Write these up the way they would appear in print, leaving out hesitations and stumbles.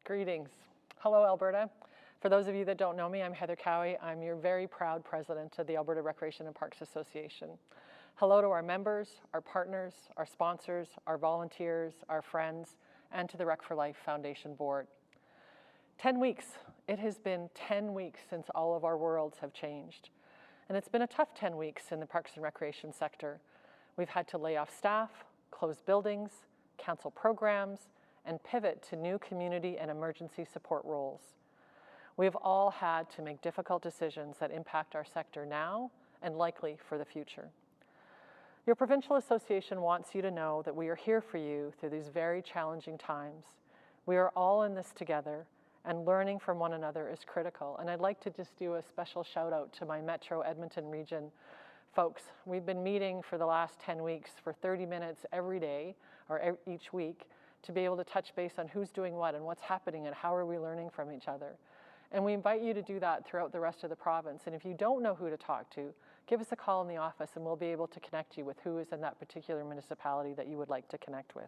Greetings. Hello, Alberta. For those of you that don't know me, I'm Heather Cowie. I'm your very proud president of the Alberta Recreation and Parks Association. Hello to our members, our partners, our sponsors, our volunteers, our friends, and to the Rec for Life Foundation Board. 10 weeks. It has been 10 weeks since all of our worlds have changed. And it's been a tough 10 weeks in the parks and recreation sector. We've had to lay off staff, close buildings, cancel programs, and pivot to new community and emergency support roles. We have all had to make difficult decisions that impact our sector now and likely for the future. Your provincial association wants you to know that we are here for you through these very challenging times. We are all in this together, and learning from one another is critical. And I'd like to just do a special shout out to my Metro Edmonton region folks. We've been meeting for the last 10 weeks for 30 minutes every day or each week to be able to touch base on who's doing what and what's happening and how are we learning from each other. And we invite you to do that throughout the rest of the province. And if you don't know who to talk to, give us a call in the office and we'll be able to connect you with who is in that particular municipality that you would like to connect with.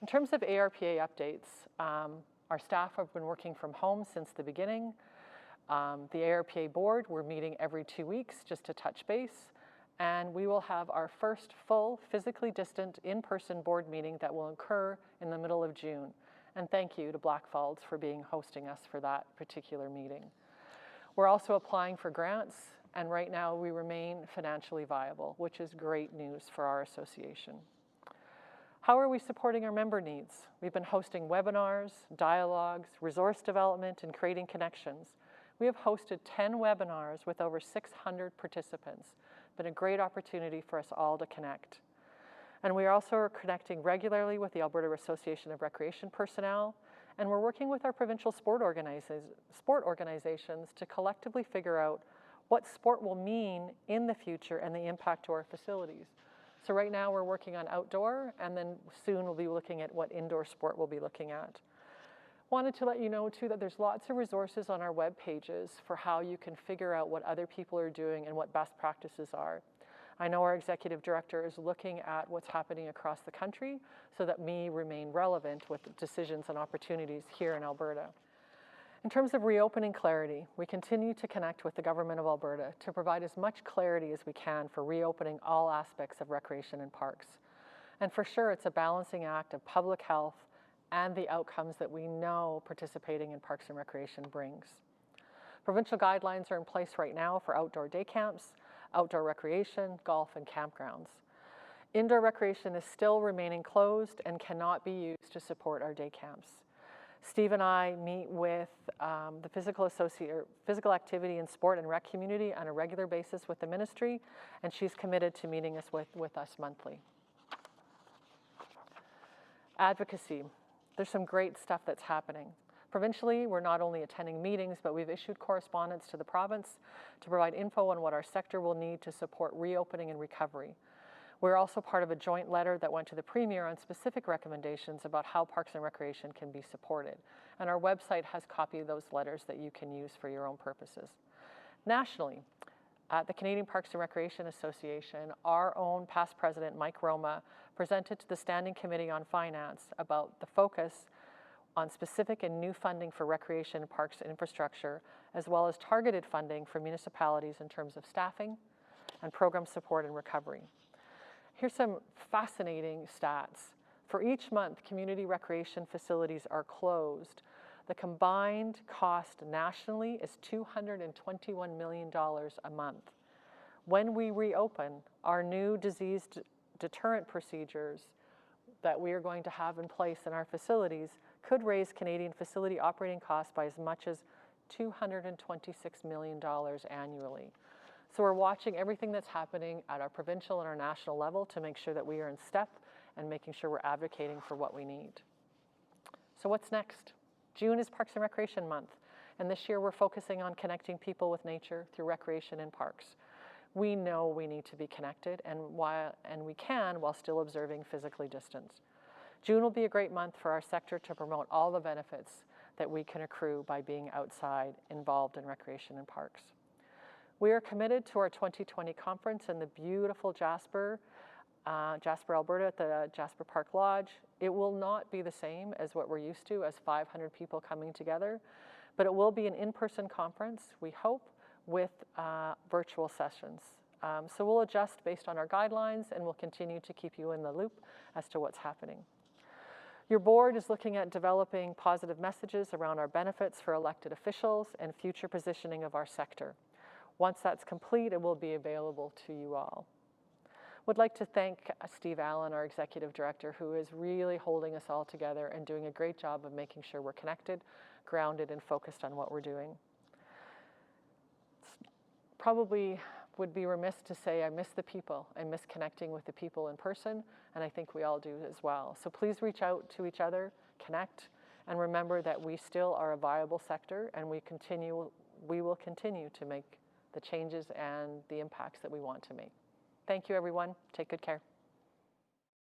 In terms of ARPA updates, our staff have been working from home since the beginning. The ARPA board, we're meeting every 2 weeks just to touch base. And we will have our first full, physically distant, in-person board meeting that will occur in the middle of June. And thank you to Blackfalds for hosting us for that particular meeting. We're also applying for grants, and right now we remain financially viable, which is great news for our association. How are we supporting our member needs? We've been hosting webinars, dialogues, resource development, and creating connections. We have hosted 10 webinars with over 600 participants. Been a great opportunity for us all to connect. And we also are connecting regularly with the Alberta Association of Recreation Personnel, and we're working with our provincial sport organizations to collectively figure out what sport will mean in the future and the impact to our facilities. So right now we're working on outdoor, and then soon we'll be looking at what indoor sport we'll be looking at. Wanted to let you know too that there's lots of resources on our web pages for how you can figure out what other people are doing and what best practices are. I know our executive director is looking at what's happening across the country so that we remain relevant with decisions and opportunities here in Alberta. In terms of reopening clarity, we continue to connect with the government of Alberta to provide as much clarity as we can for reopening all aspects of recreation and parks. And for sure, it's a balancing act of public health and the outcomes that we know participating in parks and recreation brings. Provincial guidelines are in place right now for outdoor day camps, outdoor recreation, golf, and campgrounds. Indoor recreation is still remaining closed and cannot be used to support our day camps. Steve and I meet with the physical activity and sport and rec community on a regular basis with the ministry, and she's committed to meeting us with us monthly. Advocacy. There's some great stuff that's happening. Provincially, we're not only attending meetings, but we've issued correspondence to the province to provide info on what our sector will need to support reopening and recovery. We're also part of a joint letter that went to the Premier on specific recommendations about how parks and recreation can be supported. And our website has a copy of those letters that you can use for your own purposes. Nationally, at the Canadian Parks and Recreation Association, our own past president, Mike Roma, presented to the Standing Committee on Finance about the focus on specific and new funding for recreation and parks and infrastructure, as well as targeted funding for municipalities in terms of staffing and program support and recovery. Here's some fascinating stats. For each month community recreation facilities are closed, the combined cost nationally is $221 million a month. When we reopen, our new disease deterrent procedures that we are going to have in place in our facilities could raise Canadian facility operating costs by as much as $226 million annually. So we're watching everything that's happening at our provincial and our national level to make sure that we are in step and making sure we're advocating for what we need. So what's next? June is Parks and Recreation Month, and this year we're focusing on connecting people with nature through recreation and parks. We know we need to be connected, and we can while still observing physically distanced. June will be a great month for our sector to promote all the benefits that we can accrue by being outside involved in recreation and parks. We are committed to our 2020 conference in the beautiful Jasper, Alberta at the Jasper Park Lodge It will not be the same as what we're used to as 500 people coming together, but it will be an in-person conference, we hope, with virtual sessions. So we'll adjust based on our guidelines, and we'll continue to keep you in the loop as to what's happening. Your board is looking at developing positive messages around our benefits for elected officials and future positioning of our sector. Once that's complete, it will be available to you all. Would like to thank Steve Allen, our Executive Director, who is really holding us all together and doing a great job of making sure we're connected, grounded, and focused on what we're doing. Probably would be remiss to say I miss the people. I miss connecting with the people in person, and I think we all do as well. So please reach out to each other, connect, and remember that we still are a viable sector, and we will continue to make the changes and the impacts that we want to make. Thank you, everyone. Take good care.